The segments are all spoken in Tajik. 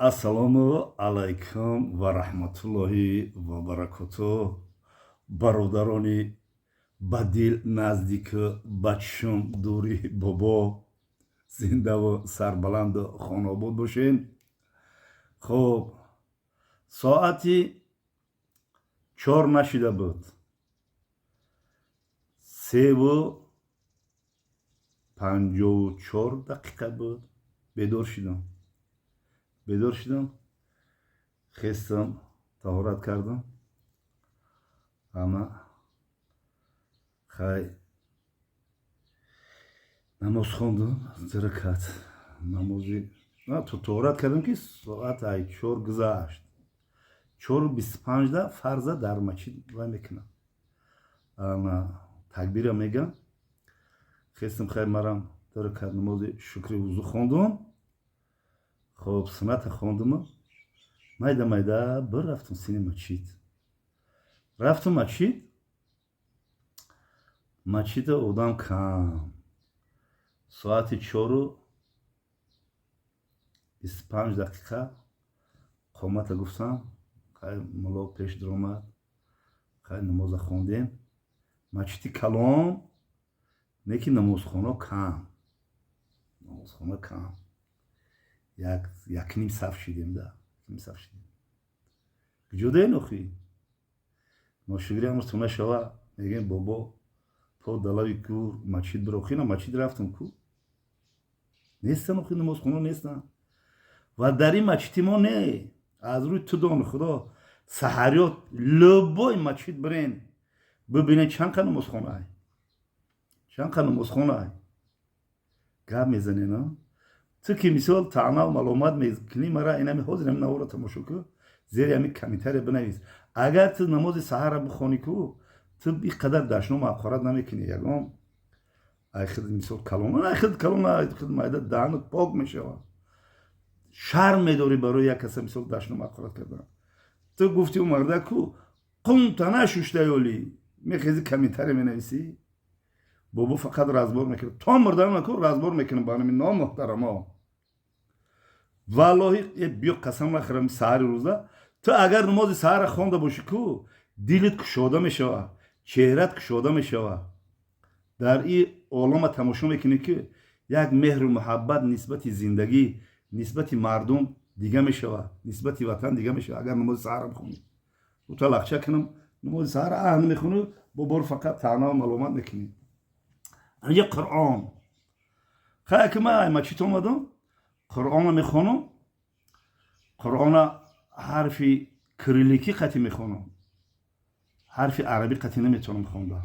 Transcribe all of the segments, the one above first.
Ассалому алайкум ва раҳматуллоҳи ва баракатуҳ. Бародарони ба дил наздику ба чашм дури бобо, зиндаву сарбаланду хонобод бошед. хуб, соати 4 нашида буд, 3:54 дақиқа буд. бедор шидам, хестам, таҳорат кардам, ама хай намоз хондам, зиракат намози таҳорат кардам ки соат 4 гузашт. 4:25 фарза дар масҷид вай мекунам, ама такбира мегам. хестам, хай марам зиракат намози шукри вузу хондам. хуб, суната хондам, майда bir рафтам сини масҷид. рафтам масҷида одам кам. соати 4:25 дақиқа қомата гуфтам, хай мулло пеш даромад, хай намоза хондем. масҷиди калон, не ки намозхона кам, як ним саф шидем. куҷодаем охи? ношигирӣ амрӯз ту нашава, мегем бобо то далави кӯ масҷид биро. охи на масҷид рафтам ку нестан, охи намозхона нестан. ва дар ин масҷиди мо не, аз рӯи ту дони худо саҳарёт лӯбои масҷид бирен бибинед чанд қа намозхонаай. гап мезанед. ту ки мисол таъна маломат мекунӣ, мара инами ҳозир ҳами навора тамошо ку, зери ҳами комментария бинавис. агар ту намози саҳарра бихонӣ ку, ту ин қадар дашном ақорат намекунӣ. ягон айхид мисол калон, айхид калон, айхид майда даҳанат пок мешавад. шарм медорӣ барои як каса мисол дашном ақорат кардан. ту гуфти у марда ку қумта нашуштаёлӣ, мехези комментария менависӣ. бобо фақат разбор мекунад. то мурдан наку разбор мекунам ба ҳамин ном муҳтарамо. валлоҳи биё қасам нахӯрам саҳари рӯза, ту агар намози саҳарра хонда бошӣ ку, дилит кушода мешавад, чеҳрат кушода мешавад. дар ин олама тамошо мекунӣ ки як меҳру муҳаббат нисбати зиндагӣ, нисбати мардум дига мешавад, нисбати ватан дига мешавад. агар намози саҳарра бихонӣ, ута лағча кунам, намози саҳарра аҳн мехонӣ, боборо фақат таънаву маломат мекунӣ. анҷа қуръон, хай ки ман масҷид омадам, қуръона мехонам. қуръона ҳарфи кирилликӣ қати мехонам, ҳарфи арабӣ қати наметавонам хонда.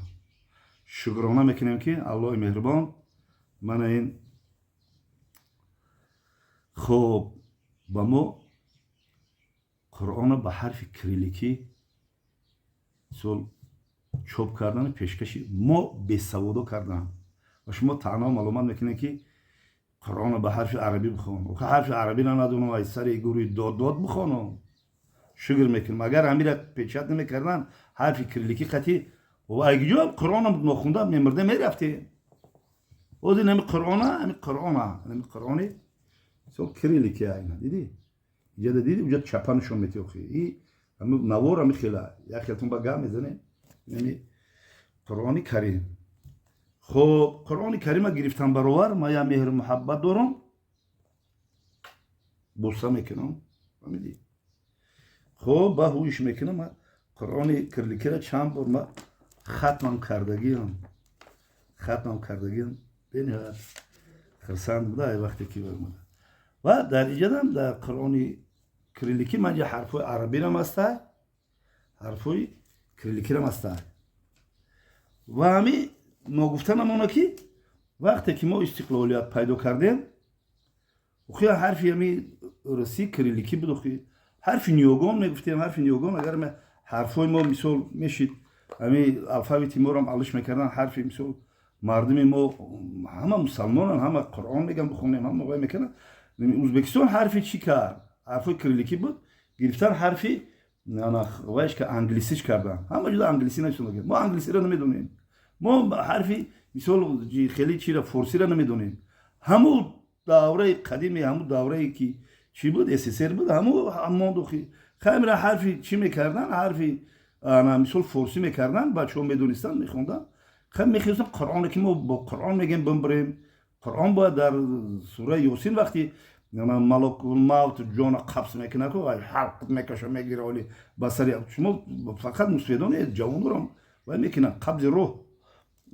шукрона мекунем ки аллоҳи меҳрубон мана ин хуб ба мо қуръона ба ҳарфи кирилликӣ мисол чоп кардан, пешкаши мо бесаводо кардан. ва шумо таъна малумат мекунед ки қуръона ба ҳарфи арабӣ бихонам. ҳарфи арабиро надонам, аз сари гуруи дод бихонам. шукр мекунам. агар ҳамира печат намекардан, ҳарфи кирилликӣ қатӣ айгиҷо қуръона нохунда мемирда мерафте. озир нами қуръона, нами қуръони мисол кирилликӣ айна диди, иҷада диди, уҷа чапа нишон мети. охи и ҳами навор ҳами хела як хелтон ба гап мезанем. нами қуръони карим. хуб, қуръони карима гирифтан баровар ман як меҳру муҳаббат дорам, буса мекунам. фаҳмидӣ? хуб, ба ҳуиш мекунам. қуръони кирилликиро чанд бор ма хатмам кардагиам. бениҳоят хирсанд буда ай вақте ки бомада. ва дар иҷадам дар қуръони кирилликӣ ман ҷа ҳарфҳои арабирам ҳастай, ҳарфҳои кирилликирам ҳастай. ва ҳами ногуфта намона ки вақте ки мо истиқлолият пайдо кардем, ухи ҳарфи ҳами русӣ кирилликӣ буд. ухи ҳарфи ниёгон мегуфтем. ҳарфи ниёгон агар ҳарфҳои мо мисол мешид ҳами алфавити морам алиш мекардан, ҳарфи мисол мардуми мо ҳама мусалмонан, ҳама қуръон меган бихонем, ҳама вай мекардан. ӯзбекистон ҳарфи чӣ кард? ҳарфҳои кирилликӣ буд. гирифтан ҳарфи вайш ка англисиш кардан. ҳама ҷуда англисӣ нашунда. мо англисиро намедонем. мо ҳарфи мисол хеле чира форсиро намедонем. ҳамун давраи қадиме, ҳамун даврае ки چی بود SSR بود همون دوخی خیلی میرن حرفی چی میکردن حرفی انا مثل فارسی میکردن بچه ها میدونستن میخوندن خیلی میخواستن قرآن که ما با قرآن میگیم بمبریم قرآن باید در سوره یاسین وقتی ملک الموت جان قبض میکنه که حلق میکشه میگیره ولی بسری شما فقط مسلمانان جوان رو و میکنن قبض روح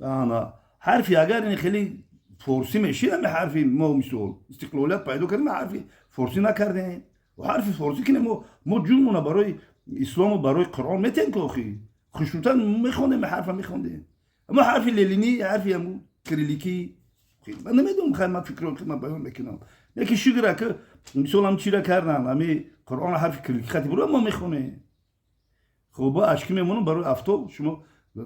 انا حرفی اگر این خیلی فارسی میشه همه حرفی ما مثل استقلالیت پیدا کردیم حرفی فارسی نکردیم و حرفی فارسی کنیم ما جونمون برای اسلام و برای قرآن میتین که آخی خشوتن میخوندیم حرف میخوندیم اما حرفی لینی حرفی همون کریلیکی من نمیدونم خیلی من فکر که من بیان میکنم یکی شگره که مثلا هم چی را کردن همی قرآن حرفی کریلیکی خطی برو ما میخونه خب با اشکی میمونم برای افتو شما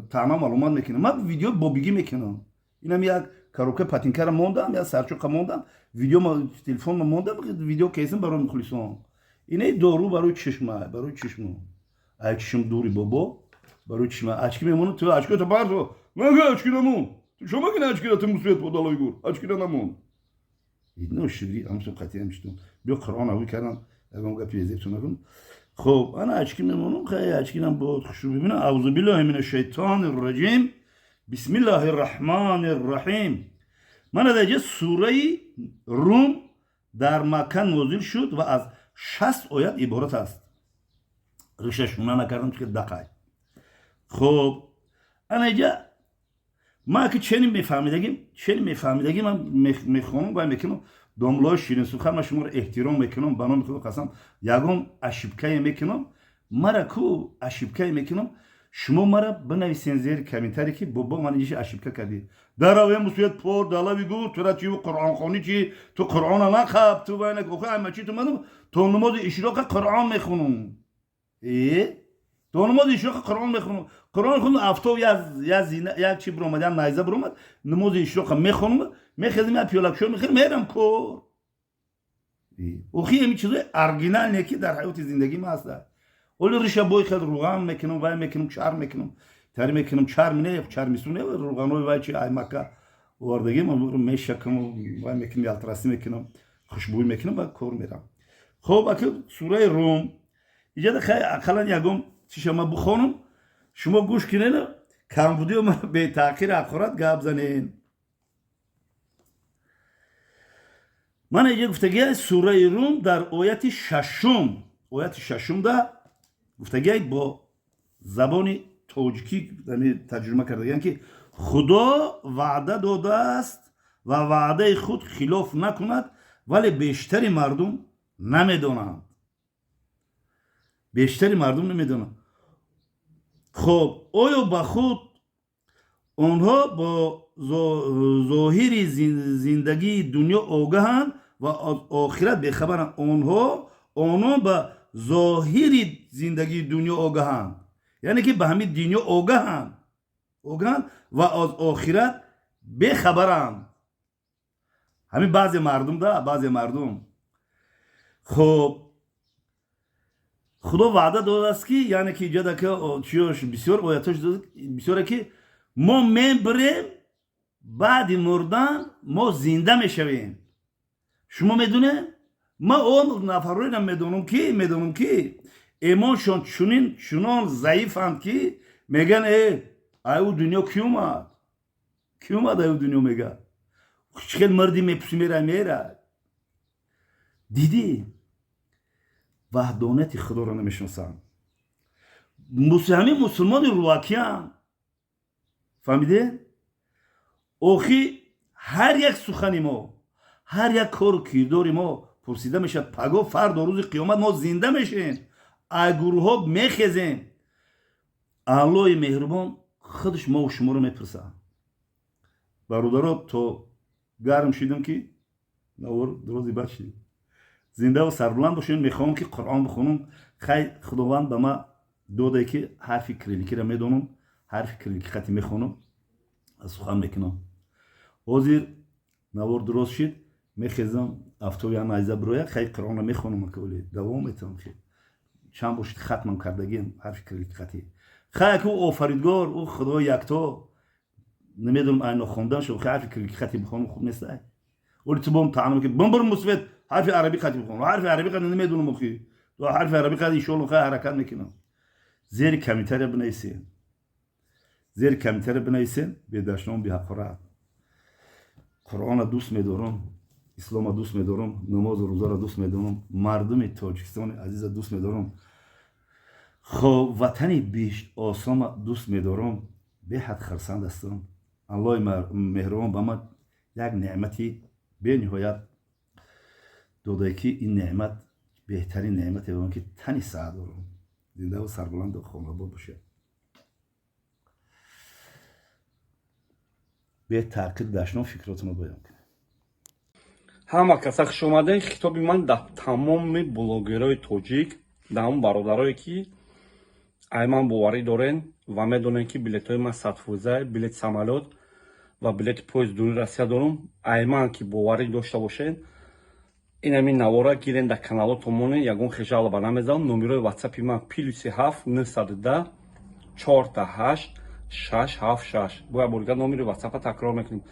تمام معلومات میکنم من ویدیو بابیگی میکنم اینم یک کاروکه پاتینکر موندم یا سرچوق موندم ویدیو ما تلفن موندم ویدیو کیسم برای مخلصان اینه دارو برای چشمه برای چشم چشم دوری بابا برای چشمه اشکی میمونه تو اشکی تو بردو مگه اشکی نمون تو شما که اشکی تو مسویت بود الله یگور اشکی نمون اینو شدی امسو قطعی همشتون بیا قرآن اوی کردم اگه اون گپی زیبتون نکن خب انا اشکی میمونم خیلی اشکی نم بود خوشو ببینم اعوذ بالله من الشیطان الرجیم بسم الله الرحمن الرحیم من در سوره روم در مکه نازل شد و از 60 آیت عبارت است ریششونه نکردم که دقیق خب انا اینجا ما که چنین میفهمیدگیم من میخونم و میکنم داملای شیرین سخن من شما رو احترام میکنم بنا خدا قسم یگم اشیبکه میکنم مرا کو اشیبکه میکنم شما مرا بنویسین زیر کامنتاری که بابا من اینجا اشیبکه کردی در اوه مسویت پر دالا بگو تو را چی قرآن خونی چی تو قرآن نخب تو باید نگو همه چی تو منم تو نماز اشراق قرآن میخونم تو نماز اشراق قرآن میخونم قرآن خونم افتو یا چی برومدن نایزه برومد نماز اشراق میخونم میخزیم یا پیالکشو میخونم میرم کور اوخی همی چیزای ارگینال نیکی در حیات زندگی ما هست ولی ریشه بوی خد روغن میکنم وای میکنم چهار میکنم تری میکنم چهار مینه چهار میسونه روغنوی وای چی ای مکه وردگی من میشکم وای میکنم یالتراسی میکنم خوشبوی میکنم و کور میرم خب اگه سوره روم اینجا خیلی اقلا یگم چی شما بخونم شما گوش کنین کم بودی و به تاخیر اخرات گپ زنین من اینجا گفتگی سوره روم در آیت ششم ده گفتگی با زبان تاجیکی ترجمه کرده یعنی که خدا وعده داده است و وعده خود خلاف نکند ولی بیشتری مردم نمیدونند خب آیا با خود آنها با ظاهر زندگی دنیا آگاهند و از آخرت بخبرند آنها با ظاهر زندگی دنیا آگاهند یعنی که به همین دنیا آگاهند و از آخرت بخبرند همین بعضی مردم خب خدا وعده داده است که یعنی که اینجا که بسیار آیاتش بسیاره که ما میبریم بعد مردن ما زنده میشویم شما میدونه ما اون نفرایی میدونم که ایمانشون چنان ضعیفند که میگن او دنیا کی اومد او دنیا میگه خیلی مردی میره دیدی وحدانیت خدا را نمیشناسن همین مسلمان رواکیان فهمیده؟ اوخی هر یک سخنی ما هر یک کار و کرداری ما پرسیده میشه پگاه فردا روز قیامت ما زنده میشیم گروه ها میخزیم الله مهربان خودش ما و شما رو میپرسه برادرها تو گرم شدیم که نور درازی بد شدیم زنده و سربلند باشین میخوام که قرآن بخونم خیلی خداوند به ما داده که حرفی کریلیکی را میدونم حرفی کریلیکی خطی میخونم از سخن میکنم حاضر نور درست شد میخیزم افتوی هم عیزه برویه خیلی قرآن را میخونم که ولی دوام میتونم که چند باشید ختمم کردگیم حرفی کریلیکی خطی خیلی که او آفریدگار او خدا یکتا نمیدونم اینو خوندن شد خیلی حرفی کریلیکی خطی بخونم خوب نیست ولی تو بام تعلیم که بمبر مسویت حرف عربی قد میخونم حرف عربی قد نمیدونم کی تو حرف عربی قد ان شاء الله حرکت میکنم زیر کمیتر بنویسین زیر کمیتر بنویسین به دشنام به حقرا قرآن دوست می‌دارم اسلام دوست می‌دارم نماز و روزه را دوست می‌دارم مردم تاجیکستان عزیز دوست می‌دارم خب وطنی بیش آسام دوست می‌دارم به حد خرسند هستم الله مهربان به من یک نعمتی به نهایت داده که این نعمت بهترین نعمتی بود که تنی سعادت دارم زنده و سربلند و خانواده‌آباد باشه به تاکید داشتم فکراتونو بیان کنم ҳама каса хуш омадед. хитоби ман дар тамоми блогерои тоҷик, дар он бародарое ки айман боварӣ дорен ва медонед ки билетҳои ман садфӯза билети самолёт ва билети поезд дунёи Россия дорам. айман ки боварӣ дошта бошед инами навора гирен дар каналотон монед ягон хижала ба намезанам. номерои ватсапи ман +7 910 48 676. бояд борга номери ватсапа такрор мекунем.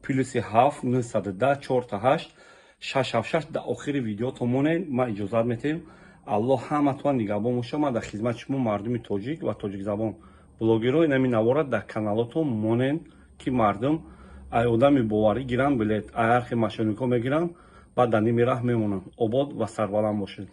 +7 910 48 676. дар охири видеотон монед. ман иҷозат метаҳем. аллоҳ ҳаматон нигаҳбон боша. ман дар хизмати шумо мардуми тоҷик ва тоҷикзабон блогеро инами навора дар каналотон монед ки мардум ай одами боварӣ гиранд билет ай архи машинико мегиранд баъд дар ними раҳ мемонанд. обод ва сарбаланд бошед.